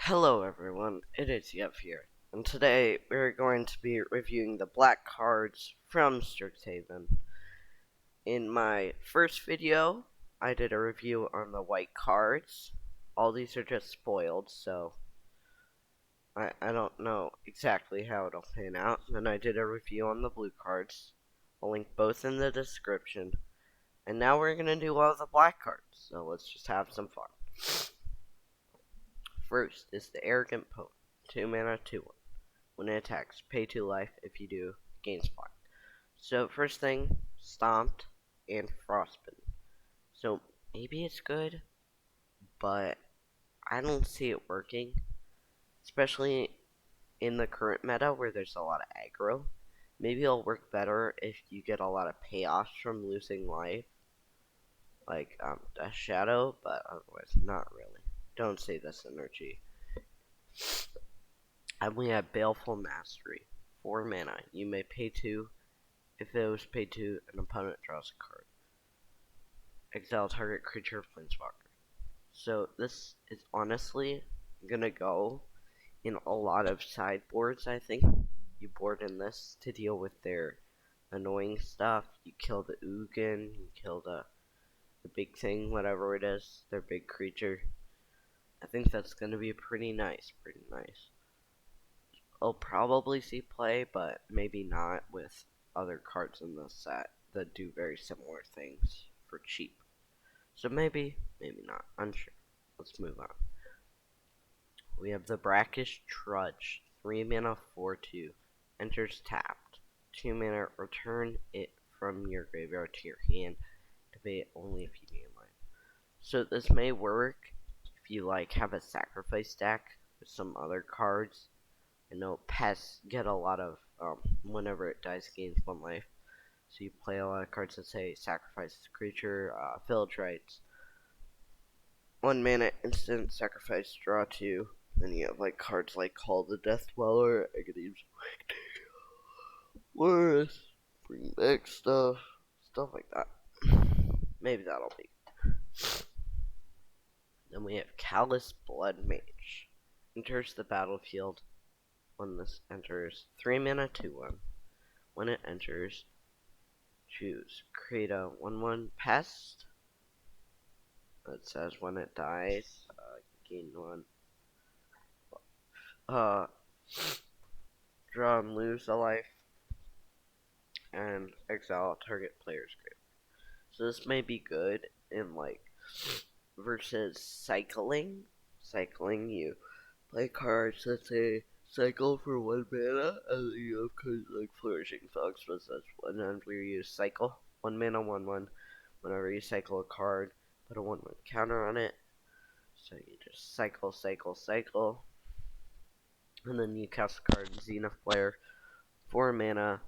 Hello everyone, it is Yev here, and today we're going to be reviewing the black cards from Strixhaven. In my first video, I did a review on the white cards. All these are just spoiled, so I don't know exactly how it'll pan out. Then I did a review on the blue cards. I'll link both in the description. And now we're going to do all the black cards, so let's just have some fun. First is the Arrogant Poet, 2 mana, 2/1. When it attacks, pay 2 life. If you do, gains 5. So first thing, Stomped and Frostbitten. So maybe it's good, but I don't see it working, especially in the current meta where there's a lot of aggro. Maybe it'll work better if you get a lot of payoffs from losing life, like Death Shadow, but otherwise not really. Don't see this energy. And we have Baleful Mastery, 4 mana. You may pay 2. If it was paid 2, an opponent draws a card. Exile target creature planeswalker. So this is honestly gonna go in a lot of sideboards, I think. You board in this to deal with their annoying stuff. You kill the Ugin, you kill the big thing, whatever it is, their big creature. I think that's gonna be pretty nice. I'll probably see play, but maybe not with other cards in the set that do very similar things for cheap. So maybe not. Unsure. Let's move on. We have the Brackish Trudge, 3 mana, 4/2. Enters tapped. 2 mana, return it from your graveyard to your hand. Activate it only if you gain life. So this may work if you have a sacrifice deck with some other cards. I know pests get a lot of, whenever it dies, gains 1 life. So you play a lot of cards that say sacrifice this creature, Village Rites. 1 mana, instant, sacrifice, draw 2. Then you have cards like Call the Death Dweller, Aghanim Worth, bring back stuff like that. Maybe that'll be. Then we have Callous Blood Mage. Enters the battlefield. When this enters, 3 mana, 2/1. When it enters, choose. Create a 1/1 pest. It says when it dies, gain 1. Draw and lose a life. And exile target player's grave. So this may be good in versus cycling. Cycling, you play cards that say cycle for 1 mana, and then you have cards like Flourishing Fox, but that's whenever you cycle. 1 mana, 1/1. Whenever you cycle a card, put a 1/1 counter on it. So you just cycle. And then you cast a card, Zenith Flare, 4 mana,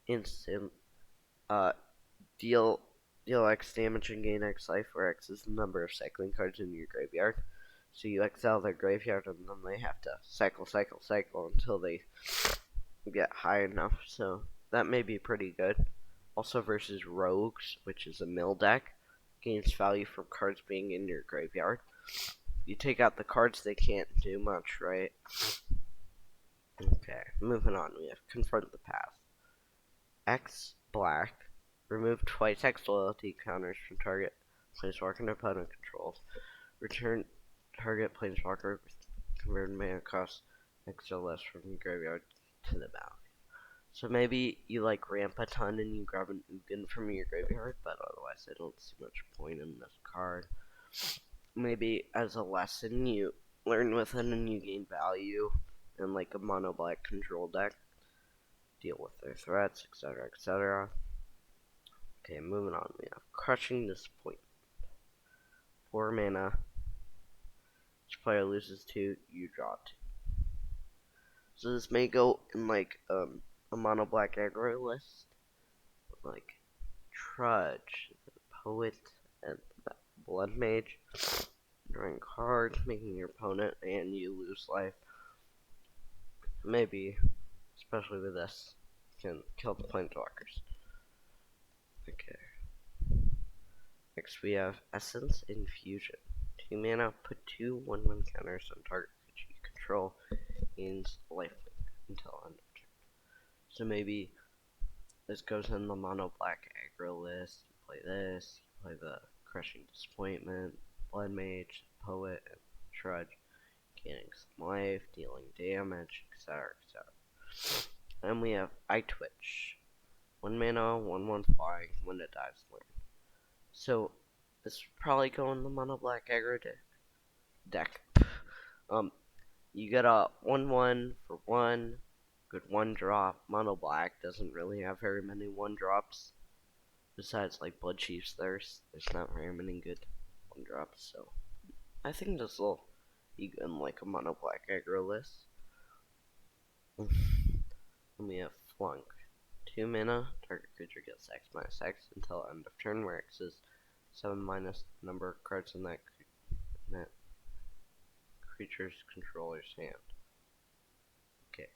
instant, deal X damage and gain X life, where X is the number of cycling cards in your graveyard. So you exile their graveyard, and then they have to cycle until they get high enough. So that may be pretty good. Also versus Rogues, which is a mill deck, gains value from cards being in your graveyard. You take out the cards, they can't do much, right? Okay, moving on. We have Confront the Path. X black. Remove twice X loyalty counters from target planeswalker and opponent controls. Return target planeswalker with converted mana cost X or less from your graveyard to the battlefield. So maybe you ramp a ton and you grab an Ugin from your graveyard, but otherwise I don't see much point in this card. Maybe as a lesson you learn with it and you gain value in a mono black control deck. Deal with their threats, etc. Okay, moving on. We have Crushing Disappointment. 4 mana. Each player loses 2, you draw 2. So this may go in a mono black aggro list. Trudge, the Poet, and the Blood Mage. Drawing cards, making your opponent and you lose life. Maybe, especially with this, can kill the planeswalkers. Okay. Next we have Essence Infusion. 2 mana, put 2 1/1 counters on target creature you gains lifelink until end of turn. So maybe this goes in the mono black aggro list. You play this, you play the Crushing Disappointment, Blood Mage, Poet, and Trudge, gaining some life, dealing damage, etc. etc. And we have Eye Twitch. 1 mana, 1/1 flying, when it dies, learn. So this would probably go in the mono black aggro deck. You get a 1/1 for 1, good 1-drop. Mono black doesn't really have very many 1-drops. Besides like Blood Chief's Thirst, there's not very many good 1-drops, so I think this will be good in like a mono black aggro list. And we have Flunk. 2 mana, target creature gets X/X until end of turn, where X is 7 minus the number of cards in that creature's controller's hand. Okay,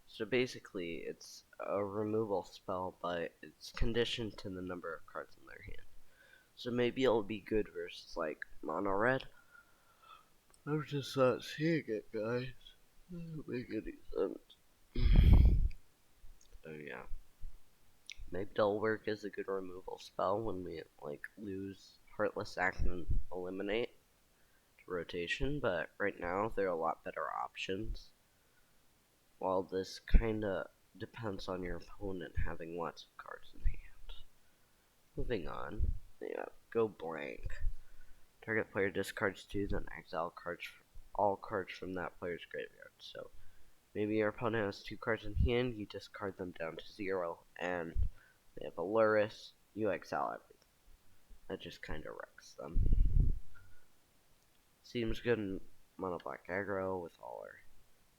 so basically it's a removal spell, but it's conditioned to the number of cards in their hand. So maybe it'll be good versus like mono red. I'm just not seeing it, guys. It doesn't make any sense. So yeah. Maybe it'll work as a good removal spell when we like lose Heartless Act and Eliminate to rotation, but right now there are a lot better options. While this kinda depends on your opponent having lots of cards in hand. Moving on, yeah, go blank. Target player discards 2, then exile all cards from that player's graveyard. So maybe your opponent has 2 cards in hand, you discard them down to 0, and they have a Luris, you exile everything. That just kinda wrecks them. Seems good in mono black aggro with all our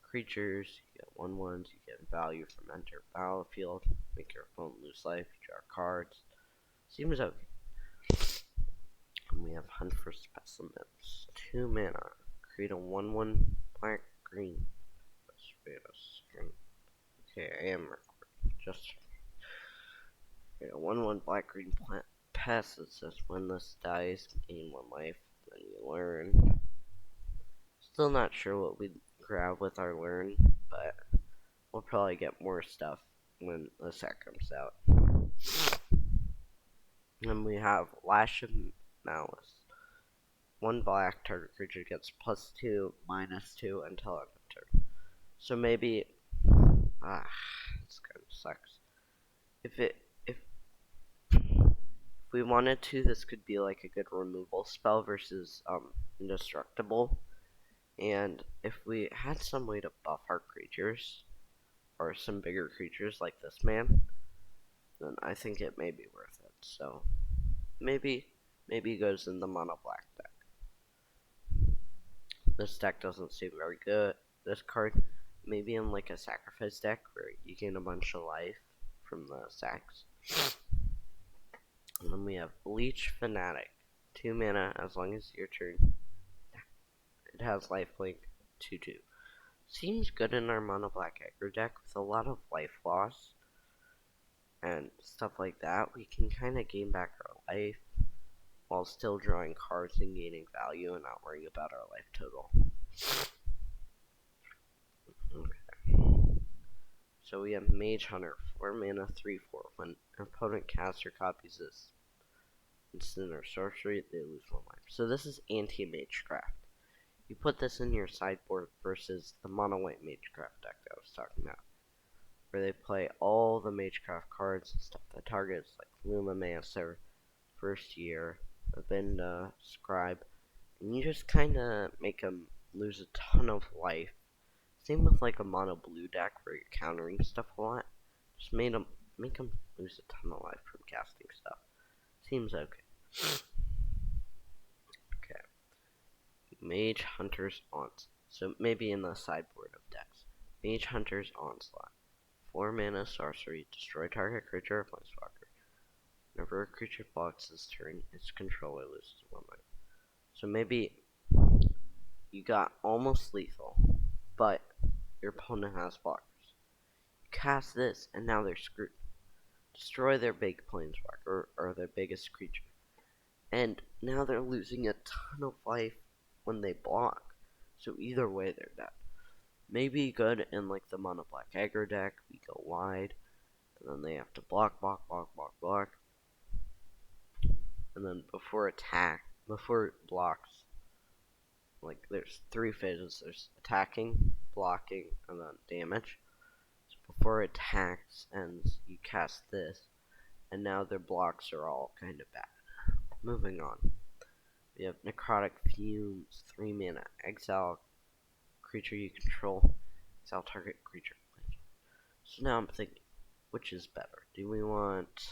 creatures. You get 1/1s, you get value from enter battlefield, make your opponent lose life, you draw cards. Seems okay. And we have Hunt for Specimens. 2 mana. Create a 1/1 black green. Let's wait a second. Okay, I am recording. Just create a 1/1 black green plant. Passes says when this dies, gain 1 life, then you learn. Still not sure what we'd grab with our learn, but we'll probably get more stuff when the set comes out. Then we have Lash of Malice. 1 black, target creature gets +2, -2 until end of turn. So maybe, this kind of sucks. If we wanted to, this could be like a good removal spell versus indestructible. And if we had some way to buff our creatures, or some bigger creatures like this man, then I think it may be worth it. So maybe it goes in the mono black deck. This deck doesn't seem very good. This card maybe in like a sacrifice deck where you gain a bunch of life from the sacks. And then we have Bleach Fanatic. 2 mana as long as your turn. It has lifelink 2/2. Seems good in our mono black aggro deck with a lot of life loss and stuff like that. We can kind of gain back our life while still drawing cards and gaining value and not worrying about our life total. Okay. So we have Mage Hunter, 4 mana, 3/4. When an opponent casts or copies this instant or sorcery, they lose 1 life. So this is anti-Magecraft. You put this in your sideboard versus the mono-white Magecraft deck that I was talking about, where they play all the Magecraft cards and stuff that targets, like Lumimancer, First Year, Avinda, Scribe, and you just kinda make them lose a ton of life. Same with like a mono blue deck where you're countering stuff a lot. Just make them lose a ton of life from casting stuff. Seems okay. Okay. Mage Hunter's Onslaught. So maybe in the sideboard of decks. Mage Hunter's Onslaught. 4 mana sorcery. Destroy target creature or planeswalker. Whenever a creature blocks this turn, its controller loses 1 life. So maybe you got almost lethal, but your opponent has blockers. You cast this, and now they're screwed. Destroy their big planeswalker or their biggest creature. And now they're losing a ton of life when they block. So either way, they're dead. Maybe good in like the mono black aggro deck. We go wide, and then they have to block, and then before it blocks, like there's 3 phases. There's attacking, blocking, and then damage. So before it attacks ends, you cast this, and now their blocks are all kind of bad. Moving on. We have Necrotic Fumes, 3 mana, exile creature you control, exile target creature. So now I'm thinking, which is better? Do we want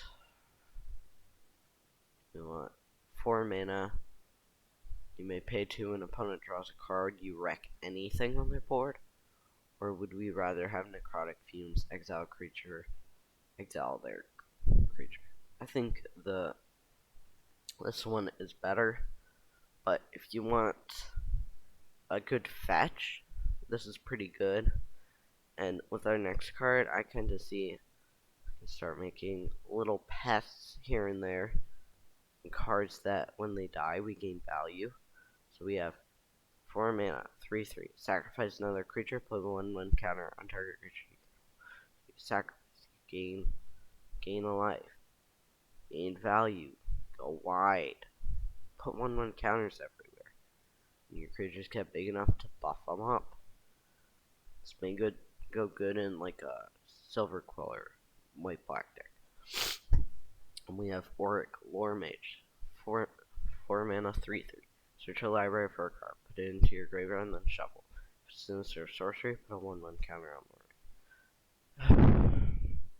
4 mana, you may pay 2, an opponent draws a card, you wreck anything on their board? Or would we rather have Necrotic Fumes, exile creature, exile their creature? I think this one is better, but if you want a good fetch, this is pretty good. And with our next card, I kind of see I can start making little pests here and there, and cards that when they die we gain value. So we have 4 mana, 3/3. Sacrifice another creature, put 1/1 counter on target creature. You sacrifice, you gain a life, gain value, go wide, put 1/1 counters everywhere. And your creatures get big enough to buff them up. This may go good in like a Silver Queller white black deck. And we have Auric Lore Mage, 4 mana, 3/3. Search your library for a card, put it into your graveyard, and then shuffle. If it's Sinister Sorcery, put a 1/1 counter on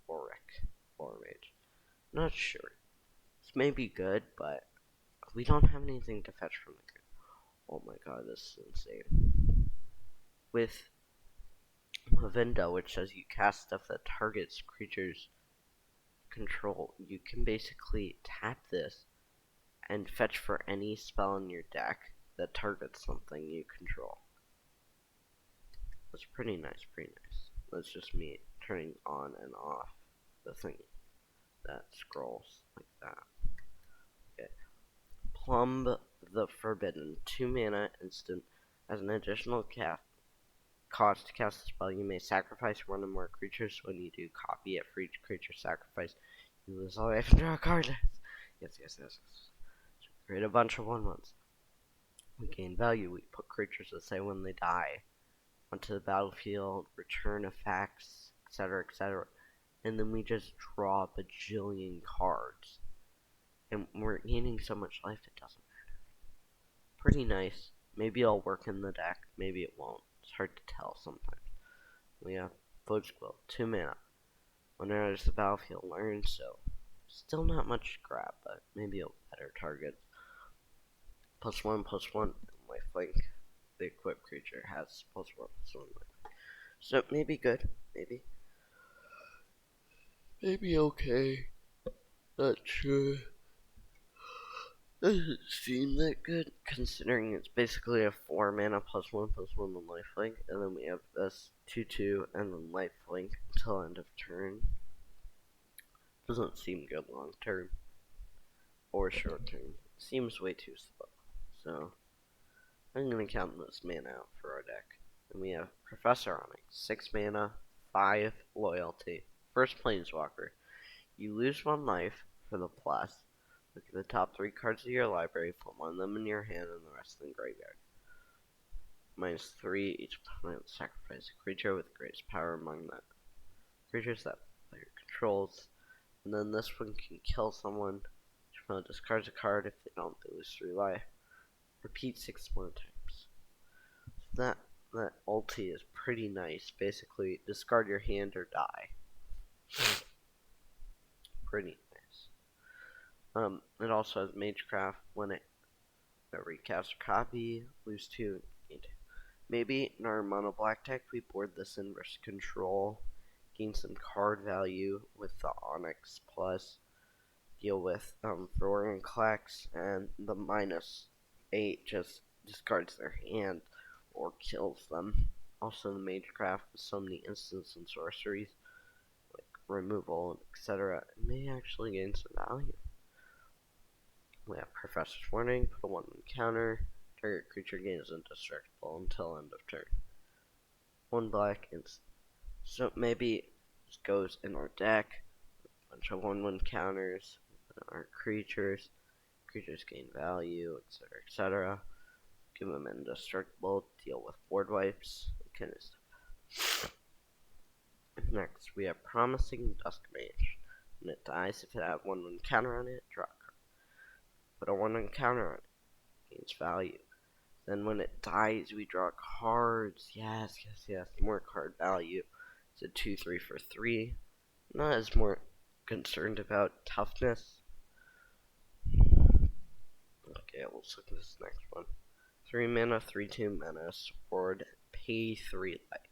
Auric Lore Mage. Not sure. This may be good, but we don't have anything to fetch from the grid. Oh my god, this is insane. With Mavinda, which says you cast stuff that targets creatures control, you can basically tap this and fetch for any spell in your deck that targets something you control. That's pretty nice, That's just me turning on and off the thing that scrolls like that. Okay. Plumb the Forbidden, 2 mana instant. As an additional cost to cast a spell, you may sacrifice 1 or more creatures. When you do, copy it for each creature sacrifice. You lose all life and draw a card. Yes. So create a bunch of 1/1s. We gain value. We put creatures that say when they die onto the battlefield, return effects, etc. And then we just draw a bajillion cards. And we're gaining so much life it doesn't matter. Pretty nice. Maybe it'll work in the deck, maybe it won't. It's hard to tell sometimes. We have Fudgequill, 2 mana. When it enters the battlefield, learn, so still not much to grab, but maybe a better target. +1/+1 lifelink. The equipped creature has +1/+1 lifelink. So maybe good, maybe okay. Not sure. Doesn't seem that good, considering it's basically a 4 mana +1/+1 on lifelink, and then we have this 2/2 and then lifelink until end of turn. Doesn't seem good long term or short term. Seems way too slow. So I'm gonna count this mana out for our deck. And we have Professor Onyx, 6 mana, 5 loyalty. First Planeswalker. You lose 1 life for the plus. Look at the top 3 cards of your library, put 1 of them in your hand and the rest in the graveyard. -3, each opponent sacrifice a creature with the greatest power among the creatures that player controls. And then this one can kill someone. Each opponent discards a card. If they don't, they lose 3 life. Repeat 6 more times. So that ulti is pretty nice. Basically, discard your hand or die. Pretty nice. It also has Magecraft. When it recast or copy, lose 2, gain 2. Maybe in our mono black deck we board this in versus control, gain some card value with the Onyx plus, deal with Florian Klex, and the -8 just discards their hand or kills them. Also the Magecraft with so many instants and sorceries, like removal, etc. It may actually gain some value. We have Professor's Warning, put a 1/1 counter, target creature gains indestructible until end of turn. 1 black, and so maybe this goes in our deck. A bunch of 1/1 counters on our creatures. Creatures gain value, etc., etc. Give them indestructible, deal with board wipes, that kind of stuff. Next, we have Promising Dusk Mage. When it dies, if it had 1/1 counter on it, draw a card. Put a 1/1 counter on it, gains value. Then when it dies, we draw cards. Yes. More card value. It's a 2/3 for 3. Not as more concerned about toughness. Okay, let's look at this next one. 3 mana, 3/2 mana, sword, pay 3 life.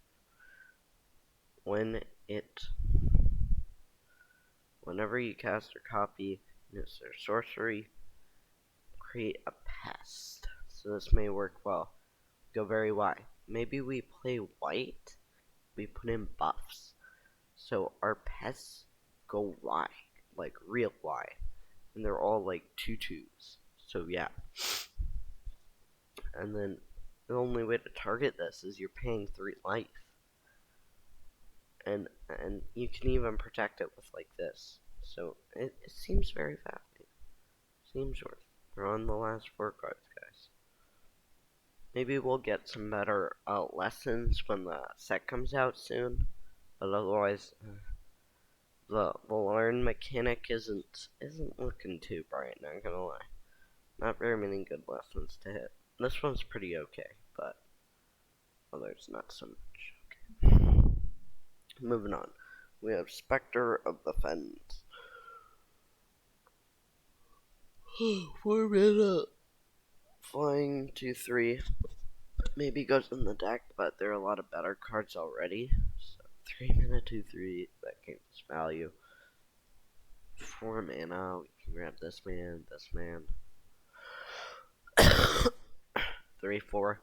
Whenever you cast or copy use their sorcery, create a pest. So this may work well. Go very wide. Maybe we play white, we put in buffs. So our pests go wide, like real wide. And they're all like 2/2s. So yeah. And then the only way to target this is you're paying 3 life. And you can even protect it with like this. So it seems very value. Seems worth. We're on the last 4 cards, guys. Maybe we'll get some better lessons when the set comes out soon. But otherwise, the learn mechanic isn't looking too bright. Not gonna lie. Not very many good lessons to hit. This one's pretty okay, but others not so much. Okay. Moving on, we have Specter of the Fens. 4 mana, flying 2/3. Maybe goes in the deck, but there are a lot of better cards already. So 3 mana, 2/3. That gains value. 4 mana. We can grab this man, 3/4.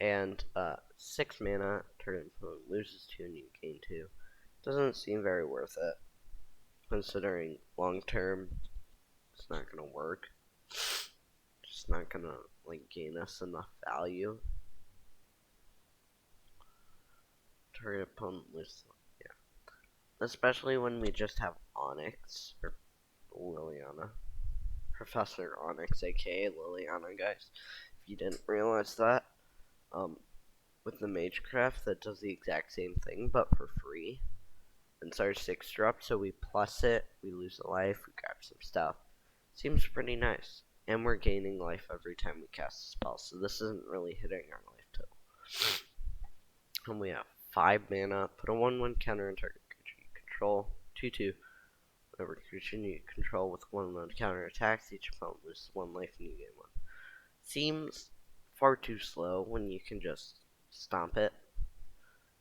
And 6 mana, turn opponent loses 2 and you gain 2. Doesn't seem very worth it, considering long term it's not gonna work. Just not gonna like gain us enough value. Target opponent loses, yeah. Especially when we just have Onyx or Liliana. Professor Onyx, aka Liliana, guys. If you didn't realize that. With the Magecraft that does the exact same thing, but for free. It's our 6-drop, so we plus it, we lose a life, we grab some stuff. Seems pretty nice. And we're gaining life every time we cast a spell, so this isn't really hitting our life total. And we have 5 mana, put a 1/1 counter on target creature you control, 2/2. Whenever creature you control with 1/1 counter attacks, each opponent loses 1 life and you gain 1. Seems far too slow when you can just stomp it.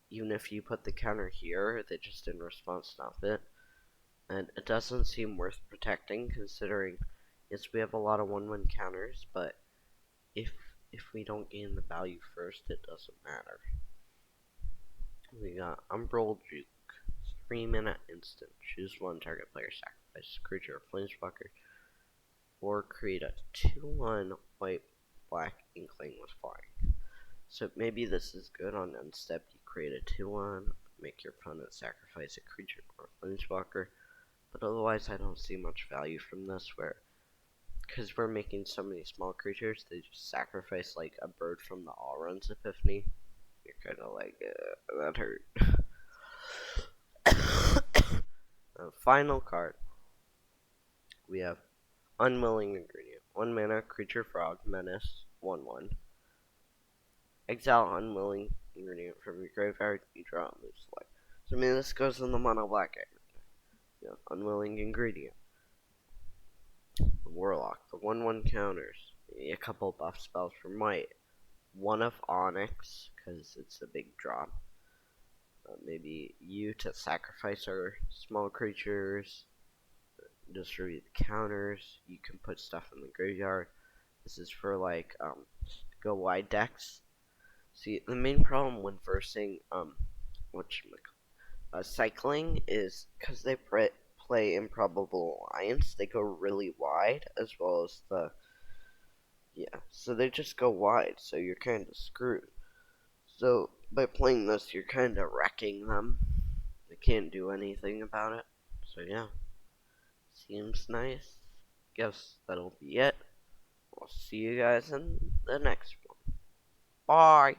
Even if you put the counter here, they just in response stomp it. And it doesn't seem worth protecting, considering, yes, we have a lot of 1/1 counters, but if we don't gain the value first, it doesn't matter. We got Umbral Juke. 3 mana instant. Choose 1 target player, sacrifice creature or planeswalker, or create a 2/1 white black inkling with flying. So maybe this is good on unstep. You create a 2/1, make your opponent sacrifice a creature or a planeswalker. But otherwise, I don't see much value from this, because we're making so many small creatures, they just sacrifice like a bird from the All Runs Epiphany. You're kind of like, that hurt. Final card. We have Unwilling Ingredient. 1 mana, creature frog, menace, 1/1. Exile Unwilling Ingredient from your graveyard, you draw and lose life. So I mean, this goes in the mono black aggregate. You have Unwilling Ingredient. The Warlock, the 1/1 counters. Maybe a couple buff spells from white. 1 of Onyx, because it's a big drop. Maybe you to sacrifice our small creatures. Distribute the counters. You can put stuff in the graveyard. This is for like go wide decks. See, the main problem when versing cycling is because they play Improbable Alliance. They go really wide, as well as so they just go wide. So you're kind of screwed. So by playing this, you're kind of wrecking them. They can't do anything about it. So yeah, seems nice. Guess that'll be it. I'll see you guys in the next one. Bye!